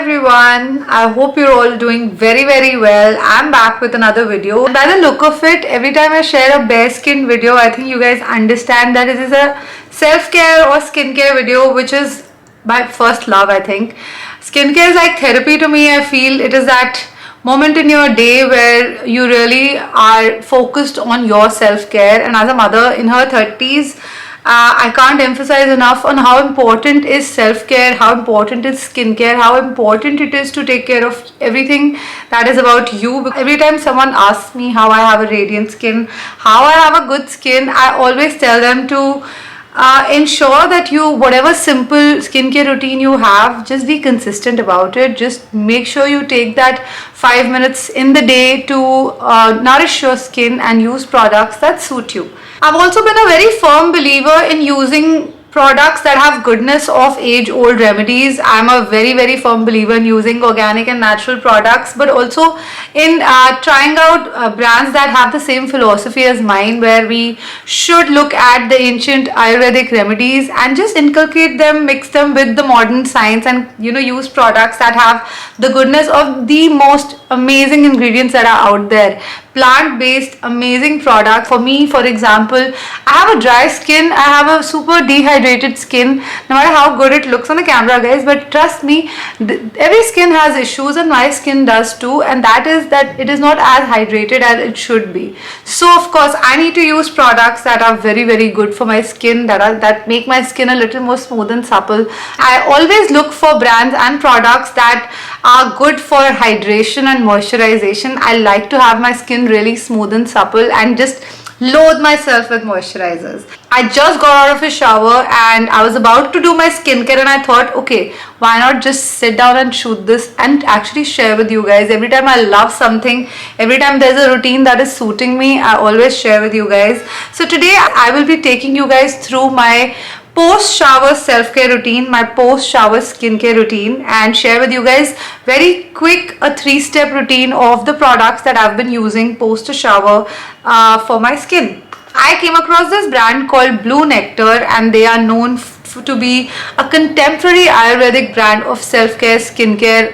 everyone. I hope you're all doing very well. I'm back with another video. By the look of it, every time I share a bare skin video, I think you guys understand that it is a self-care or skincare video, which is my first love, I think. Skincare is like therapy to me. I feel it is that moment in your day where you really are focused on your self-care. And as a mother in her 30s, I can't emphasize enough on how important is self-care, how important is skincare, how important it is to take care of everything that is about you. Every time someone asks me how I have a radiant skin, how I have a good skin, I always tell them to ensure that you, whatever simple skincare routine you have, just be consistent about it. Just make sure you take that 5 minutes in the day to nourish your skin and use products that suit you. I've also been a very firm believer in using products that have goodness of age-old remedies. I'm a very firm believer in using organic and natural products, but also in trying out brands that have the same philosophy as mine, where we should look at the ancient Ayurvedic remedies and just inculcate them, mix them with the modern science, and use products that have the goodness of the most amazing ingredients that are out there. Plant-based amazing product. For me, for example, I have a dry skin, I have a super dehydrated skin, no matter how good it looks on the camera, guys, but trust me, every skin has issues, and my skin does too, and that is that it is not as hydrated as it should be. So of course I need to use products that are very good for my skin, that make my skin a little more smooth and supple. I always look for brands and products that are good for hydration and moisturization. I like to have my skin really smooth and supple and just load myself with moisturizers. I just got out of a shower and I was about to do my skincare, and I thought, okay, why not just sit down and shoot this and actually share with you guys. Every time I love something, every time there's a routine that is suiting me, I always share with you guys. So today I will be taking you guys through my post-shower self-care routine, my post-shower skincare routine, and share with you guys very quick a 3-step routine of the products that I've been using post-shower for my skin. I came across this brand called Blue Nectar, and they are known to be a contemporary Ayurvedic brand of self-care, skincare,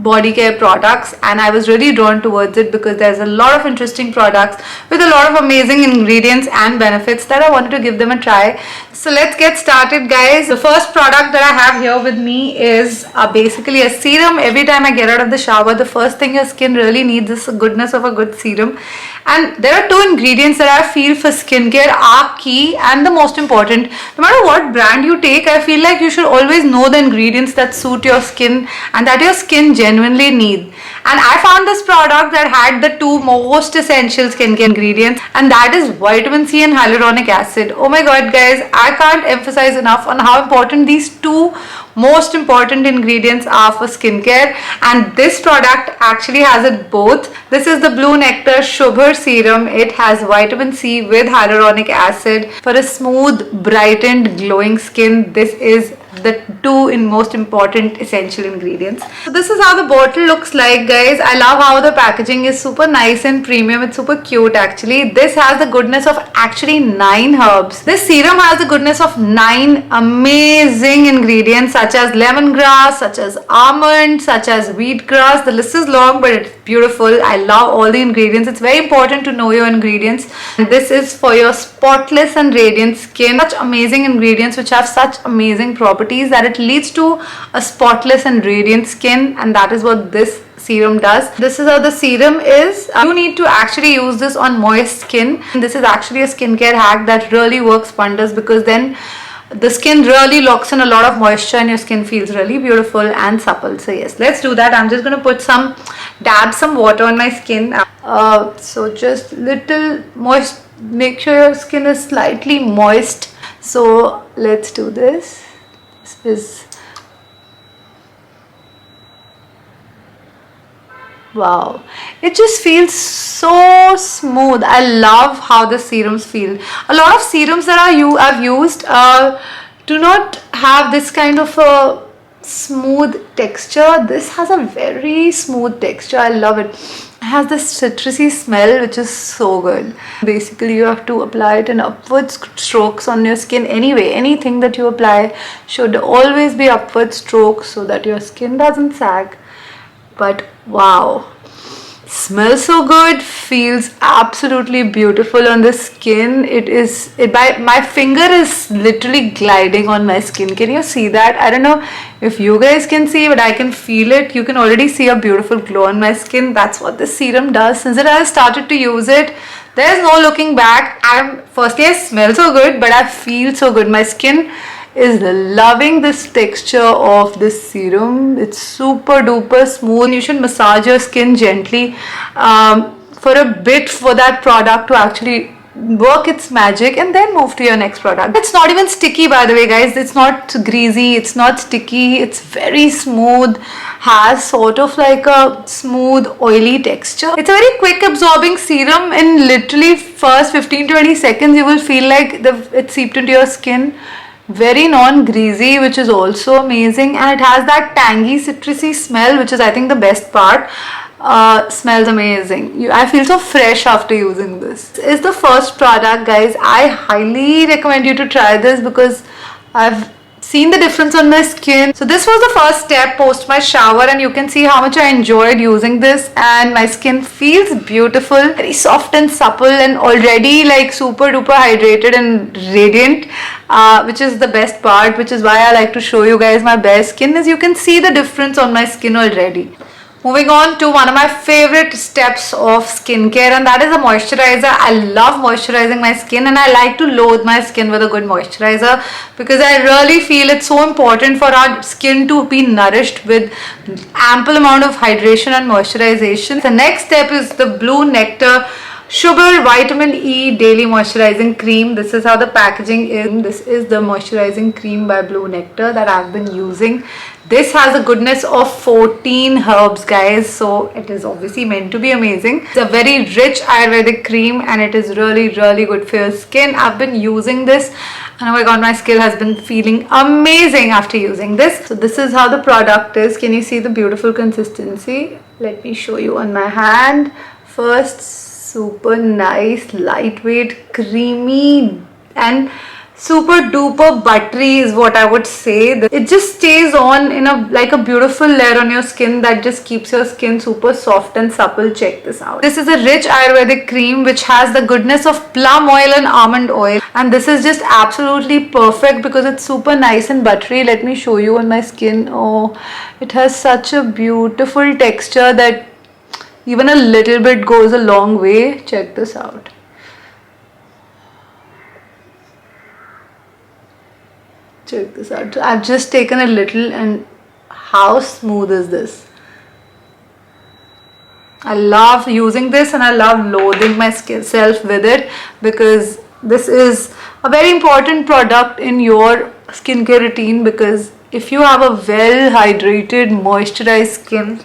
body care products, and I was really drawn towards it because there's a lot of interesting products with a lot of amazing ingredients and benefits that I wanted to give them a try. So let's get started, guys. The first product that I have here with me is basically a serum. Every time I get out of the shower, the first thing your skin really needs is the goodness of a good serum, and there are 2 ingredients that I feel for skincare are key and the most important. No matter what brand you take, I feel like you should always know the ingredients that suit your skin and that your skin genuinely needs. And I found this product that had the 2 most essential skincare ingredients, and that is vitamin C and hyaluronic acid. Oh my god, guys, I can't emphasize enough on how important these 2 most important ingredients are for skincare, and this product actually has it both. This is the Blue Nectar Shubhar Serum. It has vitamin C with hyaluronic acid for a smooth, brightened, glowing skin. This is the 2 most important essential ingredients. So this is how the bottle looks like, guys. I love how the packaging is super nice and premium. It's super cute actually. This has the goodness of actually 9 herbs. This serum has the goodness of 9 amazing ingredients such as lemongrass, such as almond, such as wheatgrass. The list is long, but it's beautiful. I love all the ingredients. It's very important to know your ingredients. And this is for your spotless and radiant skin. Such amazing ingredients which have such amazing properties that it leads to a spotless and radiant skin, and that is what this serum does. This is how the serum is. You need to actually use this on moist skin. This is actually a skincare hack that really works wonders, because then the skin really locks in a lot of moisture and your skin feels really beautiful and supple. So yes, let's do that. I'm just going to put dab some water on my skin. So just little moist, make sure your skin is slightly moist. So let's do this. This is, wow, it just feels so smooth. I love how the serums feel. A lot of serums that I've used do not have this kind of a smooth texture. This has a very smooth texture. I love it. has this citrusy smell which is so good. Basically you have to apply it in upward strokes on your skin anyway. Anything that you apply should always be upward strokes so that your skin doesn't sag. But wow, smells so good, feels absolutely beautiful on the skin. My finger is literally gliding on my skin. Can you see that? I don't know if you guys can see, but I can feel it. You can already see a beautiful glow on my skin. That's what this serum does. Since I started to use it, there's no looking back. Firstly, I smell so good, but I feel so good. My skin is loving this texture of this serum. It's super duper smooth. You should massage your skin gently for a bit for that product to actually work its magic, and then move to your next product. It's not even sticky, by the way, guys. It's not greasy, it's not sticky, it's very smooth, has sort of like a smooth oily texture. It's a very quick absorbing serum. In literally first 15-20 seconds you will feel like it seeped into your skin. Very non-greasy, which is also amazing, and it has that tangy citrusy smell, which is I think the best part. Smells amazing. I feel so fresh after using this. This is the first product, guys. I highly recommend you to try this because I've seen the difference on my skin. So this was the first step post my shower, and you can see how much I enjoyed using this, and my skin feels beautiful, very soft and supple, and already like super duper hydrated and radiant, which is the best part, which is why I like to show you guys my bare skin. As you can see the difference on my skin already. Moving on to one of my favorite steps of skincare, and that is a moisturizer. I love moisturizing my skin, and I like to load my skin with a good moisturizer because I really feel it's so important for our skin to be nourished with ample amount of hydration and moisturization. The next step is the Blue Nectar Sugar Vitamin E Daily Moisturizing Cream. This is how the packaging is. This is the moisturizing cream by Blue Nectar that I've been using. This has a goodness of 14 herbs, guys, so it is obviously meant to be amazing. It's a very rich Ayurvedic cream, and it is really good for your skin. I've been using this, and oh my god, my skin has been feeling amazing after using this. So this is how the product is. Can you see the beautiful consistency? Let me show you on my hand. First, super nice, lightweight, creamy, and super duper buttery is what I would say. It just stays on in like a beautiful layer on your skin that just keeps your skin super soft and supple. Check this out. This is a rich Ayurvedic cream which has the goodness of plum oil and almond oil, and this is just absolutely perfect because it's super nice and buttery. Let me show you on my skin. Oh, it has such a beautiful texture that even a little bit goes a long way. Check this out. Check this out. I've just taken a little, and how smooth is this? I love using this, and I love loading myself with it because this is a very important product in your skincare routine, because if you have a well hydrated, moisturized skin,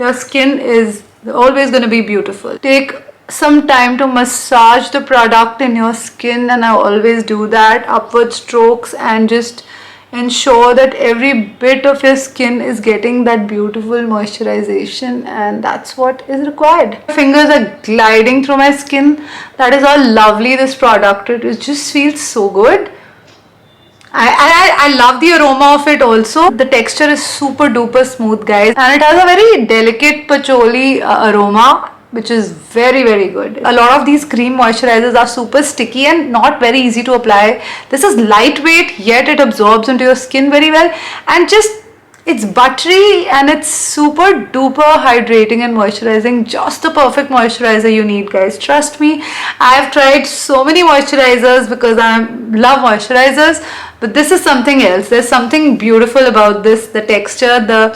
your skin is always going to be beautiful. Take some time to massage the product in your skin, and I always do that, upward strokes, and just ensure that every bit of your skin is getting that beautiful moisturization, and that's what is required. Fingers are gliding through my skin. That is how lovely this product is. It just feels so good. I love the aroma of it also. The texture is super duper smooth, guys, and it has a very delicate patchouli aroma, which is very good. A lot of these cream moisturizers are super sticky and not very easy to apply. This is lightweight, yet it absorbs into your skin very well, and just it's buttery and it's super duper hydrating and moisturizing. Just the perfect moisturizer you need, guys. Trust me, I've tried so many moisturizers because I love moisturizers, but this is something else. There's something beautiful about this, the texture, the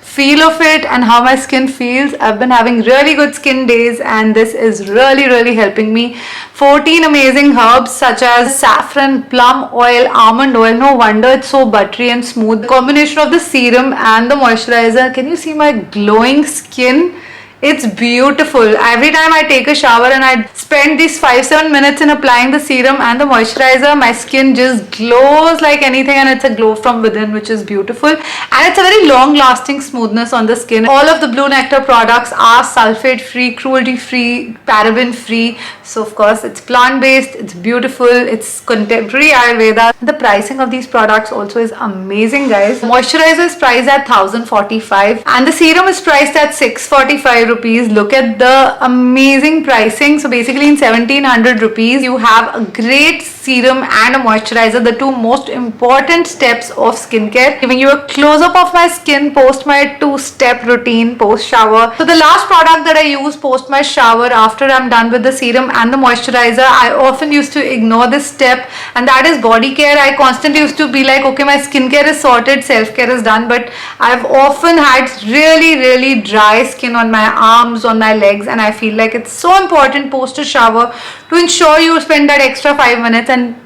feel of it, and how my skin feels. I've been having really good skin days, and this is really helping me. 14 amazing herbs such as saffron, plum oil, almond oil. No wonder it's so buttery and smooth. The combination of the serum and the moisturizer. Can you see my glowing skin? It's beautiful. Every time I take a shower and I spend these 5-7 minutes in applying the serum and the moisturizer, my skin just glows like anything, and it's a glow from within, which is beautiful. And it's a very long lasting smoothness on the skin. All of the Blue Nectar products are sulphate free, cruelty free, paraben free. So of course it's plant based, it's beautiful, it's contemporary Ayurveda. The pricing of these products also is amazing, guys. Moisturizer is priced at 1045 and the serum is priced at 645 rupees. Look at the amazing pricing. So basically in 1700 rupees you have a great serum and a moisturizer, the two most important steps of skincare, giving you a close-up of my skin post my 2-step routine post shower. So the last product that I use post my shower after I'm done with the serum and the moisturizer, I often used to ignore this step, and that is body care. I constantly used to be like, okay, my skincare is sorted, self-care is done, but I've often had really dry skin on my arms, on my legs, and I feel like it's so important post a shower to ensure you spend that extra 5 minutes and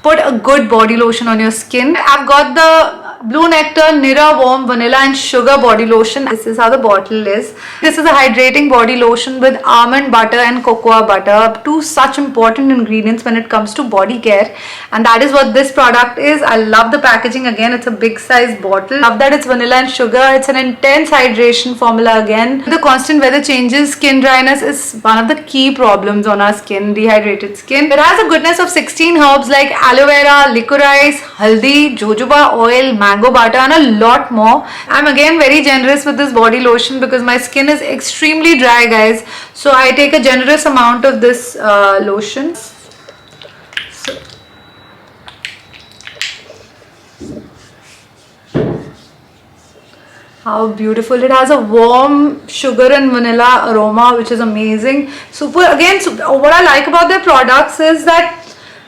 put a good body lotion on your skin. I've got the Blue Nectar Nira Warm Vanilla and Sugar Body Lotion. This is how the bottle is. This is a hydrating body lotion with almond butter and cocoa butter, two such important ingredients when it comes to body care, and that is what this product is. I love the packaging. Again, it's a big size bottle. Love that it's vanilla and sugar. It's an intense hydration formula. Again, the constant weather changes, skin dryness is one of the key problems on our skin, dehydrated skin. It has a goodness of 16 herbs like aloe vera, licorice, haldi, jojoba oil, mango butter, and a lot more. I'm again very generous with this body lotion because my skin is extremely dry, guys. So I take a generous amount of this lotion. How beautiful. It has a warm sugar and vanilla aroma, which is amazing. Super. Again, what I like about their products is that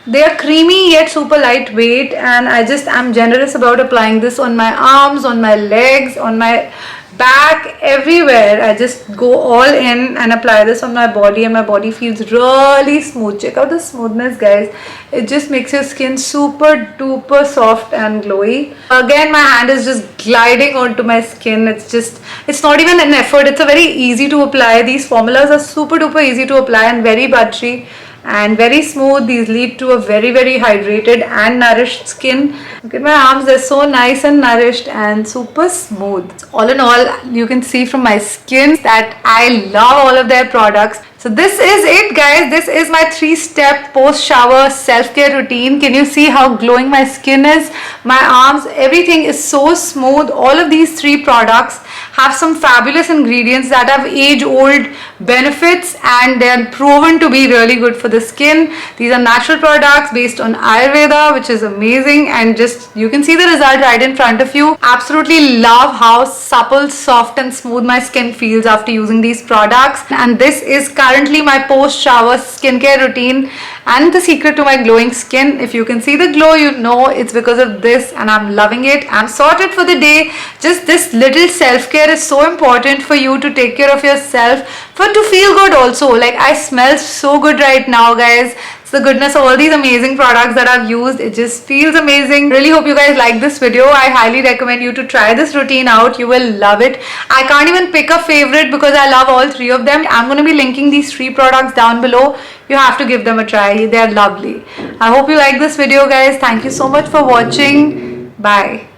they are creamy yet super lightweight, and I'm generous about applying this on my arms, on my legs, on my back, everywhere. I just go all in and apply this on my body, and my body feels really smooth. Check out the smoothness, guys. It just makes your skin super duper soft and glowy. Again, my hand is just gliding onto my skin. It's not even an effort. It's a very easy to apply. These formulas are super duper easy to apply and very buttery and very smooth. These lead to a very hydrated and nourished skin. Look at my arms, they're so nice and nourished and super smooth. All in all, you can see from my skin that I love all of their products. So this is it, guys. This is my 3-step post-shower self-care routine. Can you see how glowing my skin is? My arms, everything is so smooth. All of these 3 products have some fabulous ingredients that have age-old benefits, and they are proven to be really good for the skin. These are natural products based on Ayurveda, which is amazing, and just you can see the result right in front of you. Absolutely love how supple, soft and smooth my skin feels after using these products, and this is currently my post-shower skincare routine and the secret to my glowing skin. If you can see the glow, you know it's because of this, and I'm loving it. I'm sorted for the day. Just this little self-care is so important for you to take care of yourself, to feel good also. Like, I smell so good right now, guys. It's the goodness of all these amazing products that I've used. It just feels amazing. Really hope you guys like this video. I highly recommend you to try this routine out. You will love it. I can't even pick a favorite because I love all 3 of them. I'm going to be linking these 3 products down below. You have to give them a try. They're lovely. I hope you like this video, guys. Thank you so much for watching. Bye.